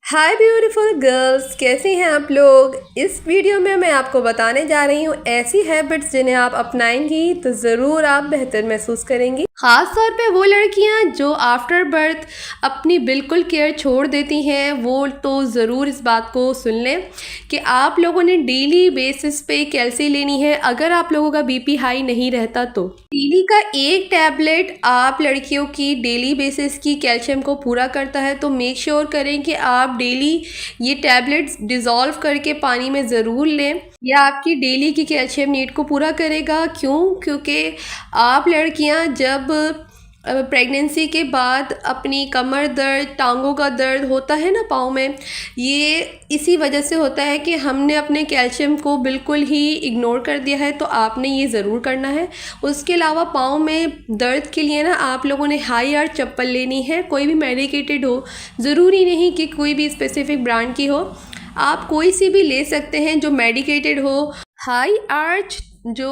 हाय beautiful girls, कैसी हैं आप लोग। इस वीडियो में मैं आपको बताने जा रही हूँ ऐसी हैबिट्स जिन्हें आप अपनाएंगी तो ज़रूर आप बेहतर महसूस करेंगी। ख़ास तौर पे वो लड़कियाँ जो आफ्टर बर्थ अपनी बिल्कुल केयर छोड़ देती हैं, वो तो ज़रूर इस बात को सुन लें कि आप लोगों ने डेली बेसिस पे कैल्शियम लेनी है। अगर आप लोगों का बीपी हाई नहीं रहता तो डेली का एक टैबलेट आप लड़कियों की डेली बेसिस की कैल्शियम को पूरा करता है। तो मेक श्योर करें कि आप डेली ये टैबलेट्स डिज़ोल्व करके पानी में ज़रूर लें। यह आपकी डेली की कैल्शियम नीड को पूरा करेगा। क्योंकि आप लड़कियां जब प्रेगनेंसी के बाद अपनी कमर दर्द, टांगों का दर्द होता है ना पाँव में, ये इसी वजह से होता है कि हमने अपने कैल्शियम को बिल्कुल ही इग्नोर कर दिया है। तो आपने ये ज़रूर करना है। उसके अलावा पाँव में दर्द के लिए ना आप लोगों ने हाई आर्च चप्पल लेनी है। कोई भी मेडिकेटेड हो, ज़रूरी नहीं कि कोई भी स्पेसिफिक ब्रांड की हो, आप कोई सी भी ले सकते हैं जो मेडिकेटेड हो। हाई आर्च जो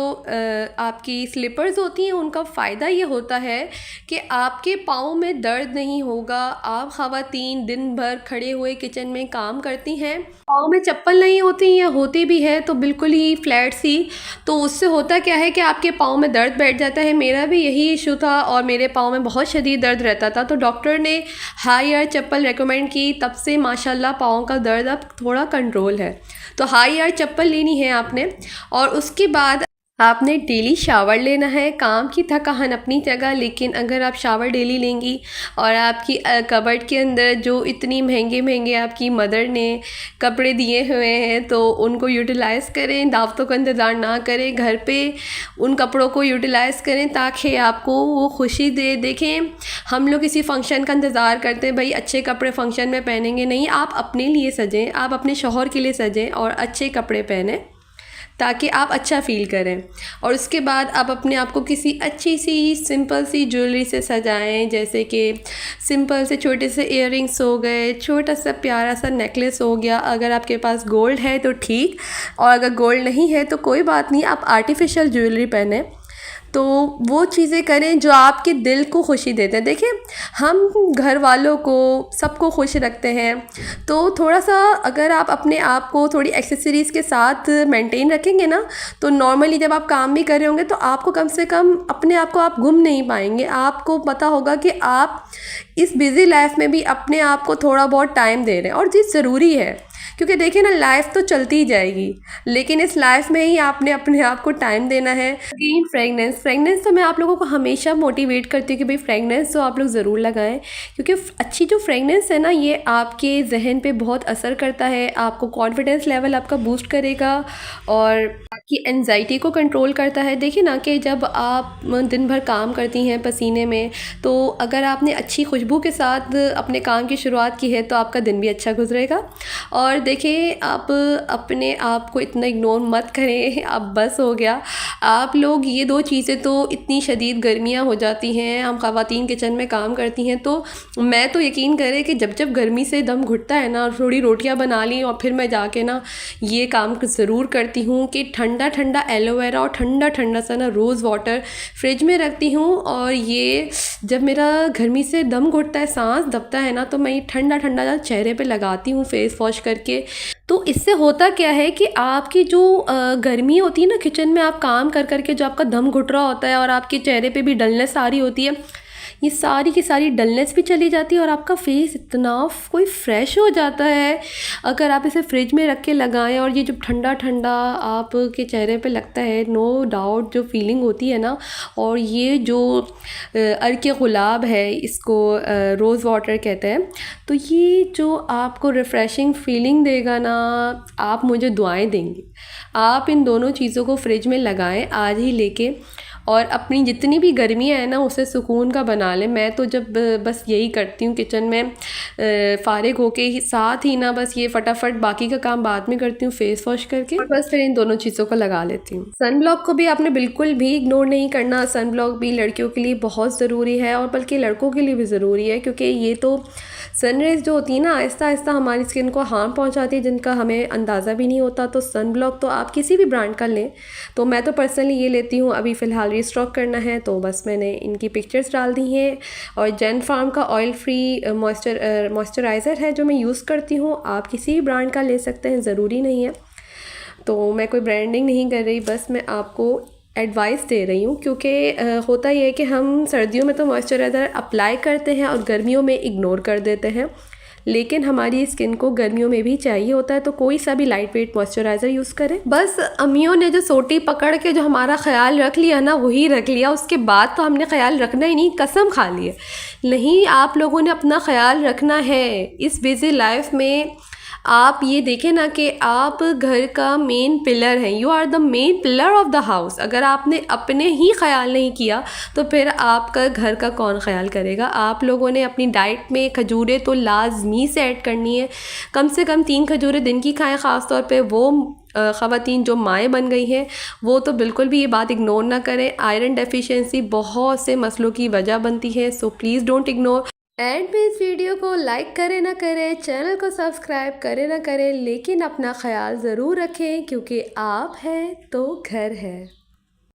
आपकी स्लीपर्स होती हैं, उनका फ़ायदा ये होता है कि आपके पाँव में दर्द नहीं होगा। आप ख़वातीन दिन भर खड़े हुए किचन में काम करती हैं, पाँव में चप्पल नहीं होती या होती भी है तो बिल्कुल ही फ्लैट सी, तो उससे होता क्या है कि आपके पाँव में दर्द बैठ जाता है। मेरा भी यही इशू था और मेरे पाँव में बहुत शदीद दर्द रहता था, तो डॉक्टर ने हाई आर्च चप्पल रेकमेंड की। तब से माशाल्लाह पाँव का दर्द अब थोड़ा कंट्रोल है। तो हाई आर्च चप्पल लेनी है आपने। और उसके बाद आपने डेली शावर लेना है। काम की थकान अपनी जगह, लेकिन अगर आप शावर डेली लेंगी और आपकी कबर्ड के अंदर जो इतनी महंगे महंगे आपकी मदर ने कपड़े दिए हुए हैं तो उनको यूटिलाइज़ करें। दावतों का इंतज़ार ना करें, घर पे उन कपड़ों को यूटिलाइज़ करें ताकि आपको वो खुशी दे। देखें, हम लोग किसी फंक्शन का इंतज़ार करते हैं, भाई अच्छे कपड़े फंक्शन में पहनेंगे, नहीं, आप अपने लिए सजें, आप अपने शौहर के लिए सजें और अच्छे कपड़े पहनें ताकि आप अच्छा फ़ील करें। और उसके बाद आप अपने आप को किसी अच्छी सी सिंपल सी ज्वेलरी से सजाएं, जैसे कि सिंपल से छोटे से इयररिंग्स हो गए, छोटा सा प्यारा सा नेकलेस हो गया। अगर आपके पास गोल्ड है तो ठीक, और अगर गोल्ड नहीं है तो कोई बात नहीं, आप आर्टिफिशियल ज्वेलरी पहने। तो वो चीज़ें करें जो आपके दिल को खुशी देते हैं। देखिए, हम घर वालों को सबको खुश रखते हैं, तो थोड़ा सा अगर आप अपने आप को थोड़ी एक्सेसरीज़ के साथ मेंटेन रखेंगे ना, तो नॉर्मली जब आप काम भी कर रहे होंगे तो आपको कम से कम अपने आप को आप गुम नहीं पाएंगे। आपको पता होगा कि आप इस बिज़ी लाइफ में भी अपने आप को थोड़ा बहुत टाइम दे रहे हैं, और ये ज़रूरी है। क्योंकि देखिए ना, लाइफ तो चलती ही जाएगी, लेकिन इस लाइफ में ही आपने अपने आप को टाइम देना है। अगेन फ्रेगनेंस तो मैं आप लोगों को हमेशा मोटिवेट करती हूँ कि भाई फ्रेगनेंस तो आप लोग ज़रूर लगाएं, क्योंकि अच्छी जो फ्रेगनेंस है ना, ये आपके जहन पे बहुत असर करता है, आपको कॉन्फिडेंस लेवल आपका बूस्ट करेगा और आपकी एनजाइटी को कंट्रोल करता है। देखिए ना कि जब आप दिन भर काम करती हैं पसीने में, तो अगर आपने अच्छी खुशबू के साथ अपने काम की शुरुआत की है तो आपका दिन भी अच्छा गुजरेगा। और देखिए, आप अपने आप को इतना इग्नोर मत करें, अब बस हो गया। आप लोग ये दो चीज़ें, तो इतनी शदीद गर्मियाँ हो जाती हैं, हम ख़वातीन किचन में काम करती हैं, तो मैं तो यकीन करें कि जब जब गर्मी से दम घुटता है ना, थोड़ी रोटियां बना ली और फिर मैं जाके ना ये काम ज़रूर करती हूँ कि ठंडा ठंडा एलोवेरा और ठंडा ठंडा सा ना रोज़ वाटर फ्रिज में रखती हूँ। और ये जब मेरा गर्मी से दम घुटता है, सांस दबता है ना, तो मैं ये ठंडा ठंडा चेहरे पे लगाती हूँ फेस वॉश करके। तो इससे होता क्या है कि आपकी जो गर्मी होती है ना, किचन में आप काम कर करके जो आपका दम घुट रहा होता है और आपके चेहरे पे भी डलनेस आ रही होती है, ये सारी की सारी डलनेस भी चली जाती है और आपका फेस इतना कोई फ्रेश हो जाता है। अगर आप इसे फ्रिज में रख के लगाएं और ये जो ठंडा ठंडा आपके चेहरे पे लगता है, नो डाउट जो फीलिंग होती है ना, और ये जो अर्क गुलाब है, इसको रोज़ वाटर कहते हैं, तो ये जो आपको रिफ़्रेशिंग फीलिंग देगा ना, आप मुझे दुआएं देंगे। आप इन दोनों चीज़ों को फ्रिज में लगाएं आज ही लेके, और अपनी जितनी भी गर्मियाँ हैं ना उसे सुकून का बना लें। मैं तो जब बस यही करती हूँ किचन में फ़ारिग होके ही, साथ ही ना बस ये फटाफट बाकी का काम बाद में करती हूँ फेस वॉश करके, और बस फिर इन दोनों चीज़ों को लगा लेती हूँ। सन ब्लॉक को भी आपने बिल्कुल भी इग्नोर नहीं करना। सन ब्लॉक भी लड़कियों के लिए बहुत ज़रूरी है और बल्कि लड़कों के लिए भी ज़रूरी है, क्योंकि ये तो सनरेज जो होती है ना आहिस्ता आहिस्ता हमारी स्किन को हार्म पहुंचाती है, जिनका हमें अंदाज़ा भी नहीं होता। तो सन ब्लॉक तो आप किसी भी ब्रांड का लें, तो मैं तो पर्सनली ये लेती हूँ। अभी फ़िलहाल रीस्टॉक करना है तो बस मैंने इनकी पिक्चर्स डाल दी हैं। और जेन फार्म का ऑयल फ्री मॉइस्चराइज़र है जो मैं यूज़ करती हूँ। आप किसी भी ब्रांड का ले सकते हैं, ज़रूरी नहीं है। तो मैं कोई ब्रांडिंग नहीं कर रही, बस मैं आपको एडवाइस दे रही हूँ, क्योंकि होता ये है कि हम सर्दियों में तो मॉइस्चराइज़र अप्लाई करते हैं और गर्मियों में इग्नोर कर देते हैं, लेकिन हमारी स्किन को गर्मियों में भी चाहिए होता है। तो कोई सा भी लाइट वेट मॉइस्चराइज़र यूज़ करें। बस अम्मियों ने जो सोटी पकड़ के जो हमारा ख्याल रख लिया ना, वही रख लिया। उसके बाद तो हमने ख्याल रखना ही नहीं, कसम खा ली है। नहीं, आप लोगों ने अपना ख्याल रखना है इस बिज़ी लाइफ में। आप ये देखें ना कि आप घर का मेन पिलर हैं, you are the main pillar of the house. अगर आपने अपने ही ख्याल नहीं किया तो फिर आपका घर का कौन ख्याल करेगा। आप लोगों ने अपनी डाइट में खजूरें तो लाजमी से ऐड करनी है, कम से कम 3 खजूरें दिन की खाएं। ख़ास तौर पे वो ख़वातीन जो माएँ बन गई हैं वो तो बिल्कुल भी ये बात इग्नोर ना करें। आयरन डेफिशिएंसी बहुत से मसलों की वजह बनती है, so please don't ignore. And में इस वीडियो को लाइक करें ना करें, चैनल को सब्सक्राइब करें ना करें, लेकिन अपना ख्याल ज़रूर रखें, क्योंकि आप हैं तो घर है।